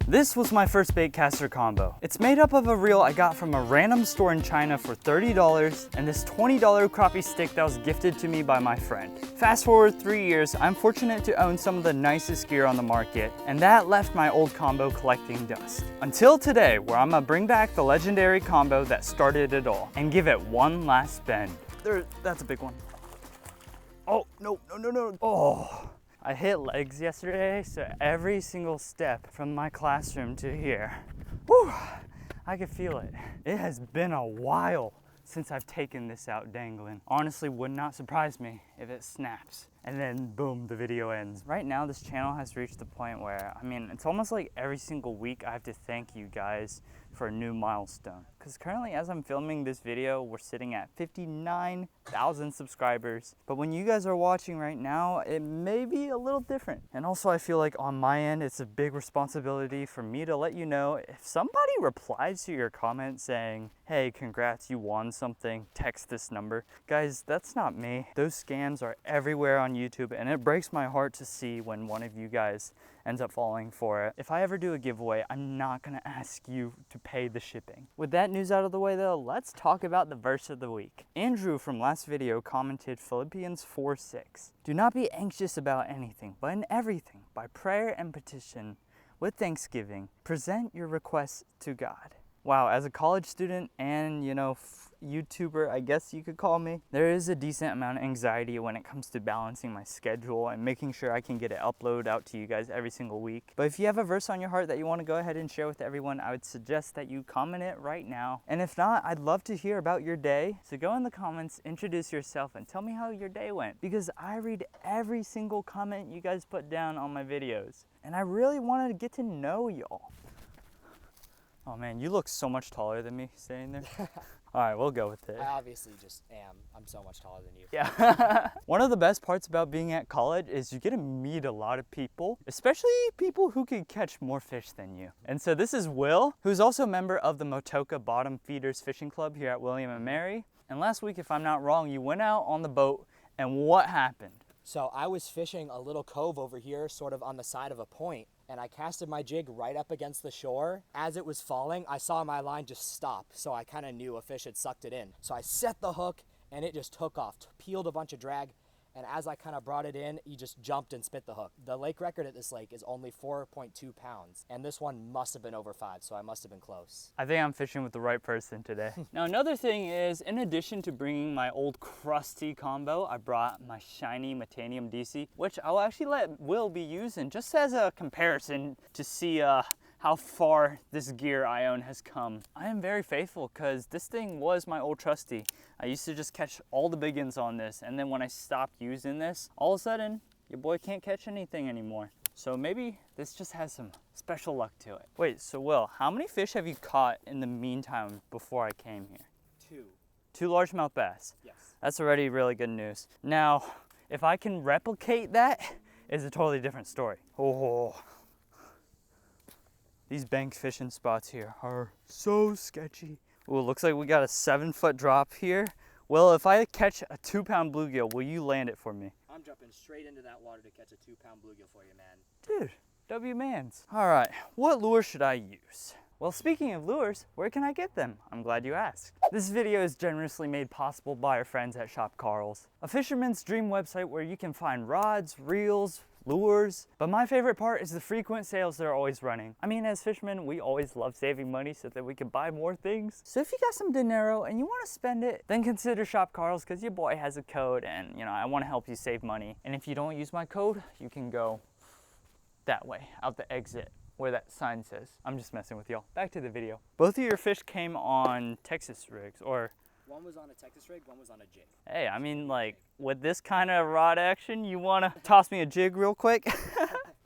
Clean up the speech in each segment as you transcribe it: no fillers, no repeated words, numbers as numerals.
This was my first Baitcaster combo. It's made up of a reel I got from a random store in China for $30 and this $20 crappie stick that was gifted to me by my friend. Fast forward 3 years, I'm fortunate to own some of the nicest gear on the market, and that left my old combo collecting dust. Until today, where I'm gonna bring back the legendary combo that started it all and give it one last bend. That's a big one. Oh, no. Oh. I hit legs yesterday, so every single step from my classroom to here, whew, I could feel it. It has been a while since I've taken this out dangling. Honestly, would not surprise me if it snaps and then boom, the video ends. Right now, this channel has reached the point where, I mean, it's almost like every single week I have to thank you guys for a new milestone. Because currently, as I'm filming this video, we're sitting at 59,000 subscribers. But when you guys are watching right now, it may be a little different. And also, I feel like on my end, it's a big responsibility for me to let you know if somebody replies to your comment saying, hey, congrats, you won something, text this number. Guys, that's not me. Those scams are everywhere on YouTube, and it breaks my heart to see when one of you guys ends up falling for it. If I ever do a giveaway, I'm not gonna ask you to pay the shipping. With that news out of the way though, let's talk about the verse of the week. Andrew from last video commented Philippians 4:6. Do not be anxious about anything, but in everything, by prayer and petition, with thanksgiving, present your requests to God. Wow, as a college student and, YouTuber, I guess you could call me, there is a decent amount of anxiety when it comes to balancing my schedule and making sure I can get it uploaded out to you guys every single week. But if you have a verse on your heart that you want to go ahead and share with everyone, I would suggest that you comment it right now. And if not, I'd love to hear about your day. So go in the comments, introduce yourself, and tell me how your day went, because I read every single comment you guys put down on my videos. And I really wanted to get to know y'all. Oh man, you look so much taller than me standing there. All right, we'll go with it. I obviously just am. I'm so much taller than you. Yeah. One of the best parts about being at college is you get to meet a lot of people, especially people who can catch more fish than you. And so this is Will, who's also a member of the Motoka Bottom Feeders Fishing Club here at William & Mary. And last week, if I'm not wrong, you went out on the boat, and what happened? So I was fishing a little cove over here, sort of on the side of a point, and I casted my jig right up against the shore. As it was falling, I saw my line just stop, so I kind of knew a fish had sucked it in. So I set the hook, and it just took off, peeled a bunch of drag, and as I kind of brought it in, he just jumped and spit the hook. The lake record at this lake is only 4.2 pounds, and this one must have been over 5, so I must have been close. I think I'm fishing with the right person today. Now, another thing is, in addition to bringing my old crusty combo, I brought my shiny Metanium DC, which I'll actually let Will be using just as a comparison to see how far this gear I own has come. I am very faithful because this thing was my old trusty. I used to just catch all the big ones on this, and then when I stopped using this, all of a sudden, your boy can't catch anything anymore. So maybe this just has some special luck to it. Wait, so Will, how many fish have you caught in the meantime before I came here? 2. 2 largemouth bass? Yes. That's already really good news. Now, if I can replicate that, it's a totally different story. Oh. These bank fishing spots here are so sketchy. Ooh, looks like we got a 7-foot drop here. Well, if I catch a 2-pound bluegill, will you land it for me? I'm jumping straight into that water to catch a 2-pound bluegill for you, man. Dude, W-mans. All right, what lure should I use? Well, speaking of lures, where can I get them? I'm glad you asked. This video is generously made possible by our friends at Shop Karls, a fisherman's dream website where you can find rods, reels, lures, but my favorite part is the frequent sales they're always running. I mean, as fishermen, we always love saving money so that we can buy more things. So if you got some dinero and you want to spend it, then consider Shop Karls, because your boy has a code, and I want to help you save money. And if you don't use my code, you can go that way, out the exit where that sign says. I'm just messing with y'all. Back to the video. Both of your fish came on Texas rigs, or one was on a Texas rig, one was on a jig. Hey, I mean, like, with this kind of rod action, you want to toss me a jig real quick?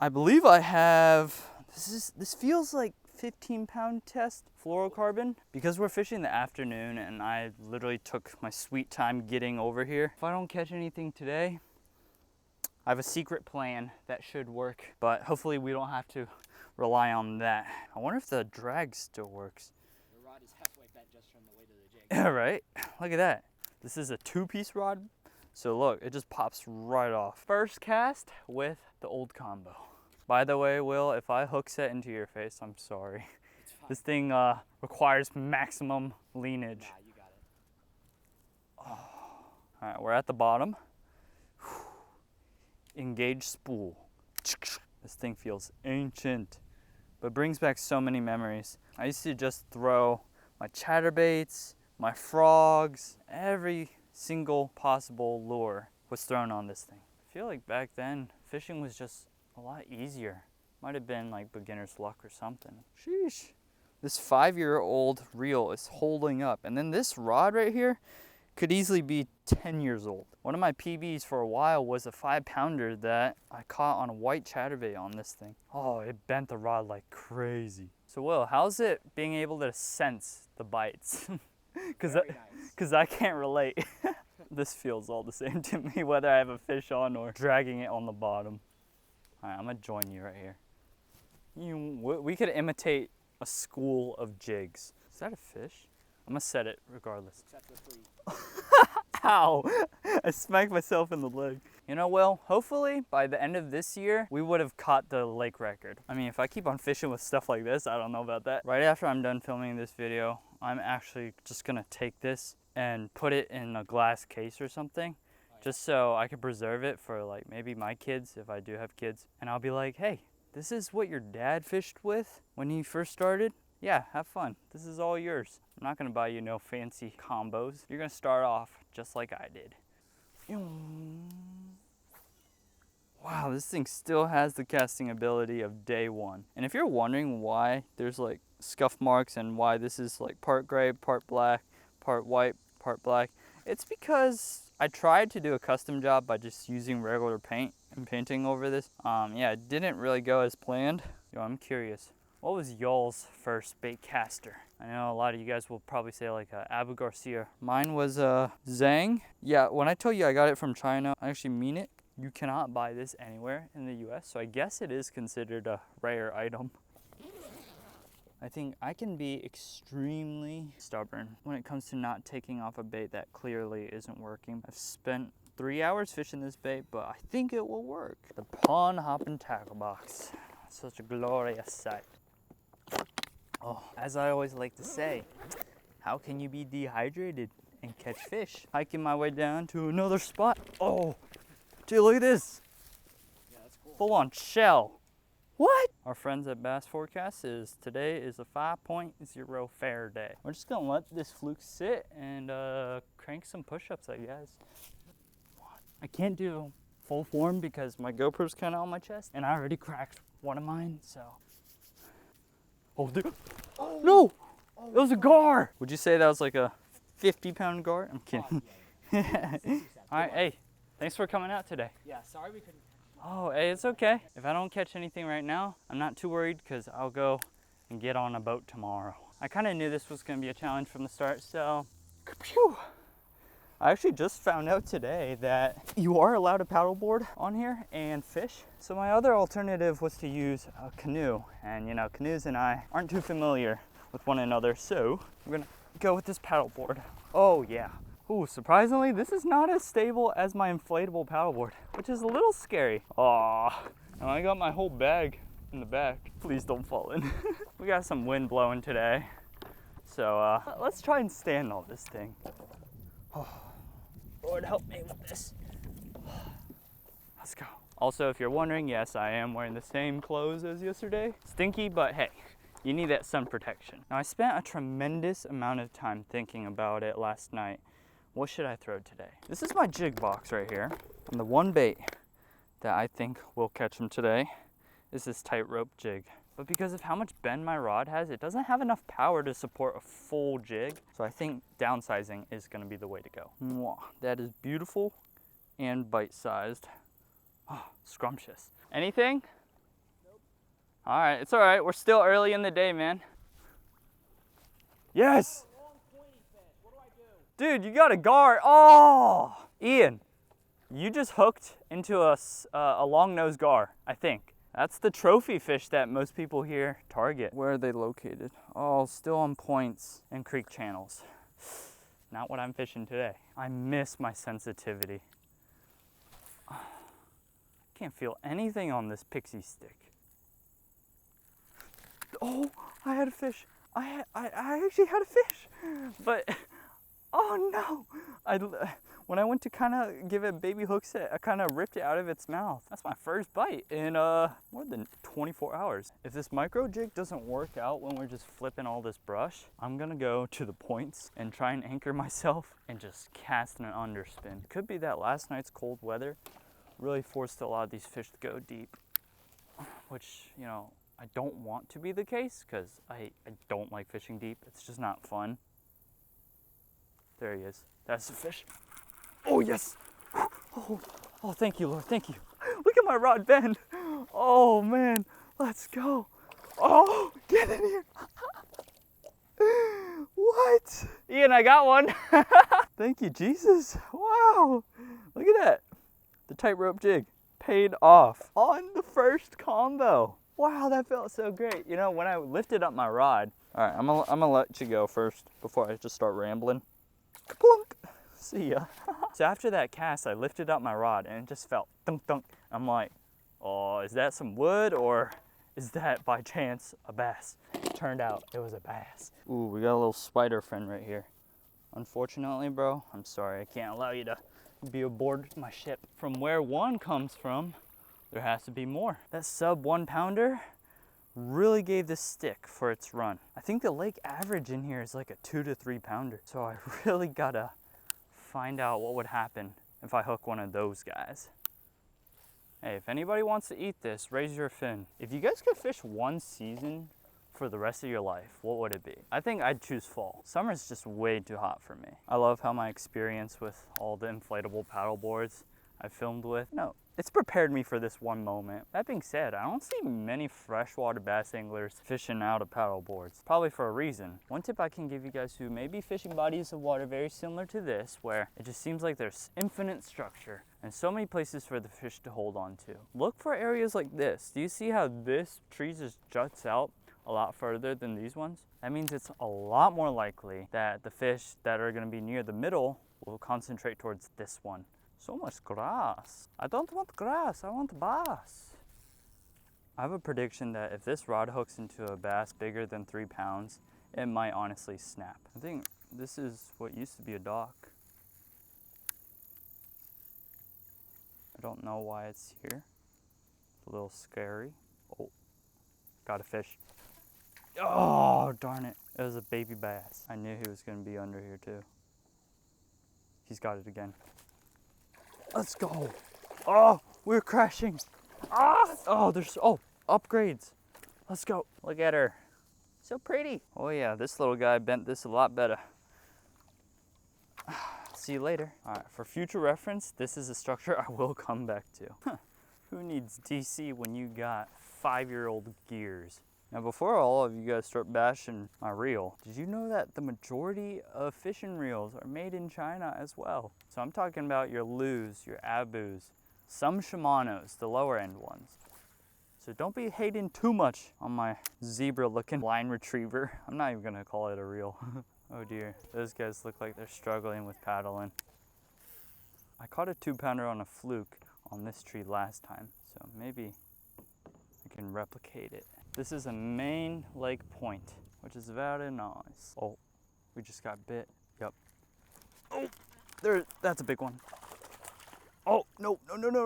I believe I have, this feels like 15-pound test fluorocarbon. Because we're fishing in the afternoon and I literally took my sweet time getting over here. If I don't catch anything today, I have a secret plan that should work, but hopefully we don't have to rely on that. I wonder if the drag still works. The rod is halfway bent just from the weight of the jig. Yeah, right? Look at that. This is a 2-piece rod. So look, it just pops right off. First cast with the old combo. By the way, Will, if I hook set into your face, I'm sorry. It's fine. This thing requires maximum leanage. Nah, you got it. All right, we're at the bottom. Engage spool. This thing feels ancient, but brings back so many memories. I used to just throw my chatterbaits, my frogs, every single possible lure was thrown on this thing. I feel like back then, fishing was just a lot easier. Might have been like beginner's luck or something. Sheesh. This 5-year-old reel is holding up. And then this rod right here could easily be 10 years old. One of my PBs for a while was a 5-pounder that I caught on a white chatterbait on this thing. Oh, it bent the rod like crazy. So Will, how's it being able to sense the bites? Because I can't relate. This feels all the same to me, whether I have a fish on or dragging it on the bottom. All right, I'm gonna join you right here. We could imitate a school of jigs. Is that a fish? I'm gonna set it regardless. Except for free. Ow! I smacked myself in the leg. You know, Will, hopefully by the end of this year, we would have caught the lake record. I mean, if I keep on fishing with stuff like this, I don't know about that. Right after I'm done filming this video, I'm actually just gonna take this and put it in a glass case or something, just so I can preserve it for like maybe my kids, if I do have kids. And I'll be like, hey, this is what your dad fished with when he first started. Yeah, have fun. This is all yours. I'm not gonna buy you no fancy combos. You're gonna start off just like I did. Wow, this thing still has the casting ability of day one. And if you're wondering why there's like scuff marks and why this is like part gray, part black, part white, part black, it's because I tried to do a custom job by just using regular paint and painting over this. Yeah, it didn't really go as planned. Yo, I'm curious. What was y'all's first Baitcaster? I know a lot of you guys will probably say like Abu Garcia. Mine was Zhang. Yeah, when I tell you I got it from China, I actually mean it. You cannot buy this anywhere in the US, so I guess it is considered a rare item. I think I can be extremely stubborn when it comes to not taking off a bait that clearly isn't working. I've spent 3 hours fishing this bait, but I think it will work. The pond hopping tackle box. Such a glorious sight. Oh, as I always like to say, how can you be dehydrated and catch fish? Hiking my way down to another spot. Oh, dude, look at this. Yeah, that's cool. Full on shell. What? Our friends at Bass Forecast says today is a 5.0 fair day. We're just gonna let this fluke sit and crank some push-ups, I guess. I can't do full form because my GoPro's kind of on my chest and I already cracked one of mine, so. Oh, dude. Oh. No! Oh, it was a gar! Would you say that was like a 50-pound gar? I'm kidding. Yeah. All right, hey, thanks for coming out today. Yeah, sorry we couldn't. Oh, hey, it's okay. If I don't catch anything right now, I'm not too worried because I'll go and get on a boat tomorrow. I kind of knew this was going to be a challenge from the start, so. Phew. I actually just found out today that you are allowed to paddleboard on here and fish. So my other alternative was to use a canoe. And you know, canoes and I aren't too familiar with one another. So we're gonna go with this paddleboard. Oh yeah. Ooh, surprisingly, this is not as stable as my inflatable paddleboard, which is a little scary. Aw, and I got my whole bag in the back. Please don't fall in. We got some wind blowing today. So let's try and stand on this thing. Oh. Lord help me with this. Let's go. Also, if you're wondering, yes, I am wearing the same clothes as yesterday. Stinky, but hey, you need that sun protection. Now, I spent a tremendous amount of time thinking about it last night. What should I throw today? This is my jig box right here. And the one bait that I think will catch him today is this tightrope jig. But because of how much bend my rod has, it doesn't have enough power to support a full jig. So I think downsizing is gonna be the way to go. Mwah. That is beautiful and bite-sized. Oh, scrumptious. Anything? Nope. All right, it's all right. We're still early in the day, man. Yes! Long pointy fish. What do I do? Dude, you got a gar. Oh! Ian, you just hooked into a long-nosed gar, I think. That's the trophy fish that most people here target. Where are they located? Oh, still on points and creek channels. Not what I'm fishing today. I miss my sensitivity. Can't feel anything on this pixie stick. Oh, I had a fish. I actually had a fish, but oh no! When I went to kind of give it baby hook set, I kind of ripped it out of its mouth. That's my first bite in more than 24 hours. If this micro jig doesn't work out when we're just flipping all this brush, I'm gonna go to the points and try and anchor myself and just cast an underspin. It could be that last night's cold weather really forced a lot of these fish to go deep, which, you know, I don't want to be the case because I don't like fishing deep. It's just not fun. There he is. That's the fish. Oh, yes. Oh, thank you, Lord. Thank you. Look at my rod bend. Oh, man. Let's go. Oh, get in here. What? Ian, I got one. Thank you, Jesus. Wow. Look at that. The tightrope jig paid off on the first combo. Wow, that felt so great. You know, when I lifted up my rod, all right, I'm gonna let you go first before I just start rambling. Plunk. See ya. So after that cast, I lifted up my rod and it just felt thunk thunk. I'm like, oh, is that some wood or is that by chance a bass? It turned out it was a bass. Ooh, we got a little spider friend right here. Unfortunately, bro, I'm sorry, I can't allow you to be aboard my ship. From where one comes from, there has to be more. That sub 1 pounder really gave this stick for its run. I think the lake average in here is like a 2 to 3 pounder. So I really gotta find out what would happen if I hook one of those guys. Hey, if anybody wants to eat this, raise your fin. If you guys could fish one season for the rest of your life, what would it be? I think I'd choose fall. Summer's just way too hot for me. I love how my experience with all the inflatable paddle boards I filmed with, it's prepared me for this one moment. That being said, I don't see many freshwater bass anglers fishing out of paddle boards. Probably for a reason. One tip I can give you guys who may be fishing bodies of water very similar to this, where it just seems like there's infinite structure and so many places for the fish to hold on to. Look for areas like this. Do you see how this tree just juts out a lot further than these ones? That means it's a lot more likely that the fish that are gonna be near the middle will concentrate towards this one. So much grass. I don't want grass, I want bass. I have a prediction that if this rod hooks into a bass bigger than 3 pounds, it might honestly snap. I think this is what used to be a dock. I don't know why it's here. It's a little scary. Oh, got a fish. Oh, darn it. It was a baby bass. I knew he was gonna be under here too. He's got it again. Let's go. Oh, we're crashing. There's upgrades. Let's go. Look at her. So pretty. Oh yeah, this little guy bent this a lot better. See you later. All right, for future reference, this is a structure I will come back to. Who needs DC when you got 5-year-old gears? Now, before all of you guys start bashing my reel, did you know that the majority of fishing reels are made in China as well? So I'm talking about your Lus, your Abus, some Shimanos, the lower end ones. So don't be hating too much on my zebra looking line retriever. I'm not even gonna call it a reel. Oh dear, those guys look like they're struggling with paddling. I caught a 2-pounder on a fluke on this tree last time, so maybe I can replicate it. This is a main lake point, which is very nice. Oh, we just got bit. Yep. Oh, that's a big one. Oh, no,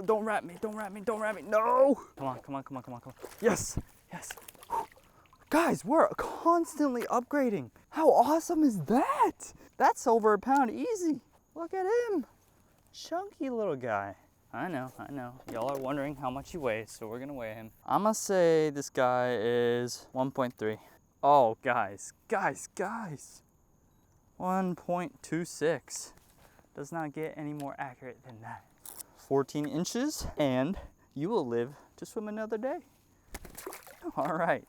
don't wrap me, no! Come on. Yes. Guys, we're constantly upgrading. How awesome is that? That's over a pound easy. Look at him. Chunky little guy. I know. Y'all are wondering how much he weighs, so we're gonna weigh him. I'm gonna say this guy is 1.3. Oh, guys. 1.26. Does not get any more accurate than that. 14 inches, and you will live to swim another day. All right,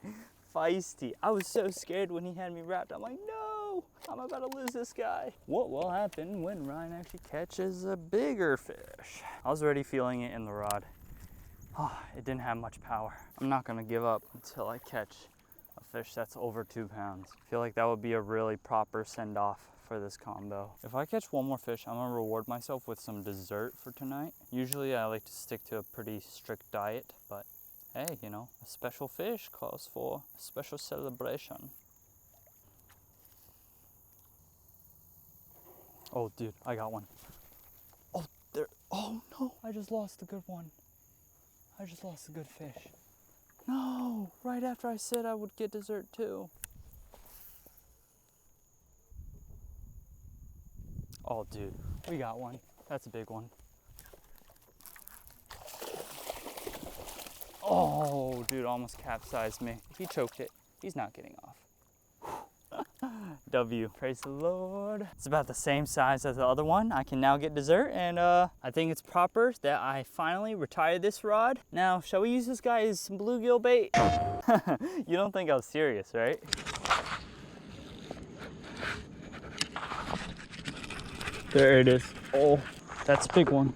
feisty. I was so scared when he had me wrapped. I'm like, no, I'm about to lose this guy. What will happen when Ryan actually catches a bigger fish? I was already feeling it in the rod. Oh, it didn't have much power. I'm not gonna give up until I catch a fish that's over 2 pounds. I feel like that would be a really proper send-off for this combo. If I catch one more fish, I'm gonna reward myself with some dessert for tonight. Usually I like to stick to a pretty strict diet, but Hey, you know, a special fish calls for a special celebration. Oh, dude, I got one. Oh, there. Oh, no. I just lost a good one. I just lost a good fish. No, right after I said I would get dessert too. Oh, dude, we got one. That's a big one. Oh, dude, almost capsized me. He choked it. He's not getting off. W. Praise the Lord. It's about the same size as the other one. I can now get dessert, and I think it's proper that I finally retire this rod. Now, shall we use this guy as some bluegill bait? You don't think I was serious, right? There it is. Oh, that's a big one.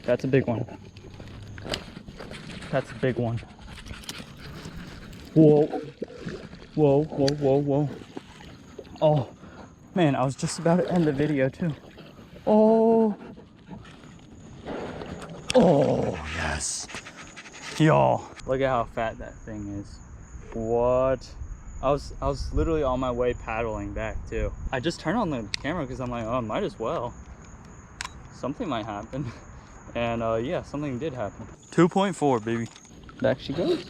That's a big one. That's a big one. Whoa. Whoa, whoa, whoa, whoa. Oh, man, I was just about to end the video too. Oh. Oh, yes. Y'all, look at how fat that thing is. What? I was literally on my way paddling back too. I just turned on the camera because I'm like, oh, might as well. Something might happen. And yeah, something did happen. 2.4, baby. Back she goes.